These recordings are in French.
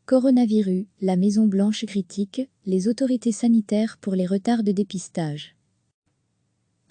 Coronavirus, la Maison-Blanche critique les autorités sanitaires pour les retards de dépistage.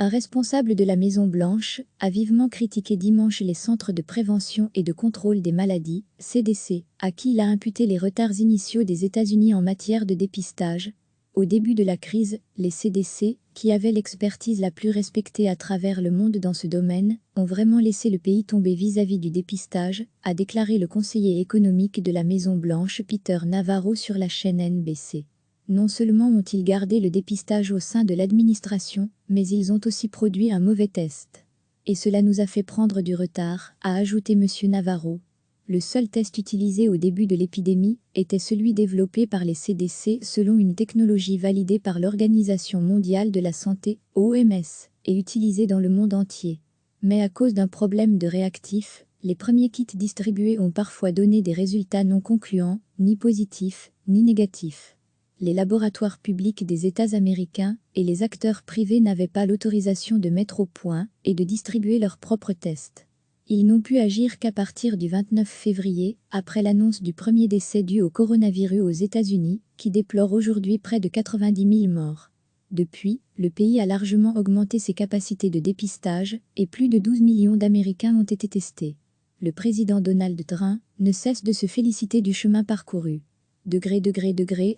Un responsable de la Maison-Blanche a vivement critiqué dimanche les Centres de prévention et de contrôle des maladies, CDC, à qui il a imputé les retards initiaux des États-Unis en matière de dépistage. Au début de la crise, les CDC, qui avaient l'expertise la plus respectée à travers le monde dans ce domaine, ont vraiment laissé le pays tomber vis-à-vis du dépistage, a déclaré le conseiller économique de la Maison-Blanche Peter Navarro sur la chaîne NBC. Non seulement ont-ils gardé le dépistage au sein de l'administration, mais ils ont aussi produit un mauvais test. Et cela nous a fait prendre du retard, a ajouté M. Navarro. Le seul test utilisé au début de l'épidémie était celui développé par les CDC selon une technologie validée par l'Organisation mondiale de la santé, OMS, et utilisée dans le monde entier. Mais à cause d'un problème de réactifs, les premiers kits distribués ont parfois donné des résultats non concluants, ni positifs, ni négatifs. Les laboratoires publics des États américains et les acteurs privés n'avaient pas l'autorisation de mettre au point et de distribuer leurs propres tests. Ils n'ont pu agir qu'à partir du 29 février, après l'annonce du premier décès dû au coronavirus aux États-Unis, qui déplore aujourd'hui près de 90 000 morts. Depuis, le pays a largement augmenté ses capacités de dépistage et plus de 12 millions d'Américains ont été testés. Le président Donald Trump ne cesse de se féliciter du chemin parcouru.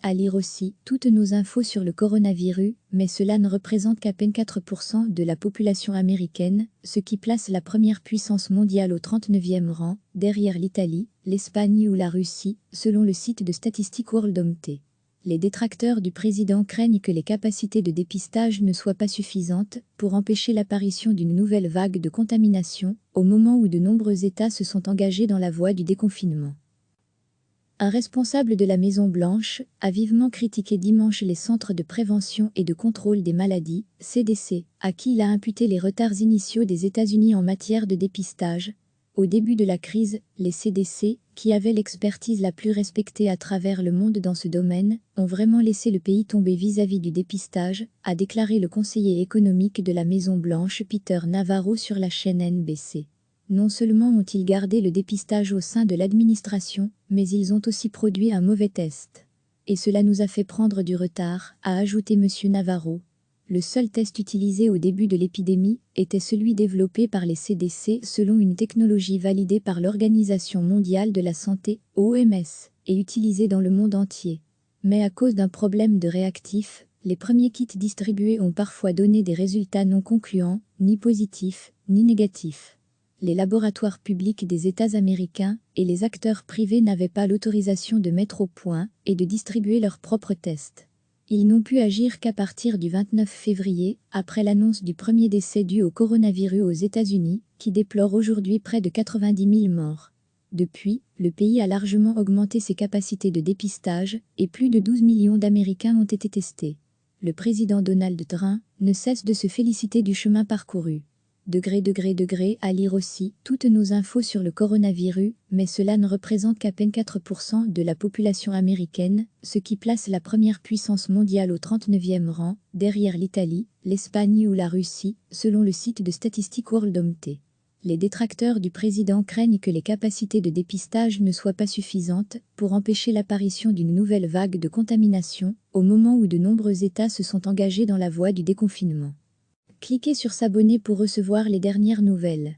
À lire aussi toutes nos infos sur le coronavirus, mais cela ne représente qu'à peine 4% de la population américaine, ce qui place la première puissance mondiale au 39e rang, derrière l'Italie, l'Espagne ou la Russie, selon le site de statistique Worldometer. Les détracteurs du président craignent que les capacités de dépistage ne soient pas suffisantes pour empêcher l'apparition d'une nouvelle vague de contamination, au moment où de nombreux États se sont engagés dans la voie du déconfinement. Un responsable de la Maison-Blanche a vivement critiqué dimanche les Centres de prévention et de contrôle des maladies, CDC, à qui il a imputé les retards initiaux des États-Unis en matière de dépistage. Au début de la crise, les CDC, qui avaient l'expertise la plus respectée à travers le monde dans ce domaine, ont vraiment laissé le pays tomber vis-à-vis du dépistage, a déclaré le conseiller économique de la Maison-Blanche Peter Navarro sur la chaîne NBC. Non seulement ont-ils gardé le dépistage au sein de l'administration, mais ils ont aussi produit un mauvais test. Et cela nous a fait prendre du retard, a ajouté M. Navarro. Le seul test utilisé au début de l'épidémie était celui développé par les CDC selon une technologie validée par l'Organisation mondiale de la santé, OMS, et utilisée dans le monde entier. Mais à cause d'un problème de réactifs, les premiers kits distribués ont parfois donné des résultats non concluants, ni positifs, ni négatifs. Les laboratoires publics des États américains et les acteurs privés n'avaient pas l'autorisation de mettre au point et de distribuer leurs propres tests. Ils n'ont pu agir qu'à partir du 29 février, après l'annonce du premier décès dû au coronavirus aux États-Unis, qui déplore aujourd'hui près de 90 000 morts. Depuis, le pays a largement augmenté ses capacités de dépistage et plus de 12 millions d'Américains ont été testés. Le président Donald Trump ne cesse de se féliciter du chemin parcouru. À lire aussi toutes nos infos sur le coronavirus, mais cela ne représente qu'à peine 4% de la population américaine, ce qui place la première puissance mondiale au 39e rang, derrière l'Italie, l'Espagne ou la Russie, selon le site de statistique Worldometer. Les détracteurs du président craignent que les capacités de dépistage ne soient pas suffisantes pour empêcher l'apparition d'une nouvelle vague de contamination, au moment où de nombreux États se sont engagés dans la voie du déconfinement. Cliquez sur s'abonner pour recevoir les dernières nouvelles.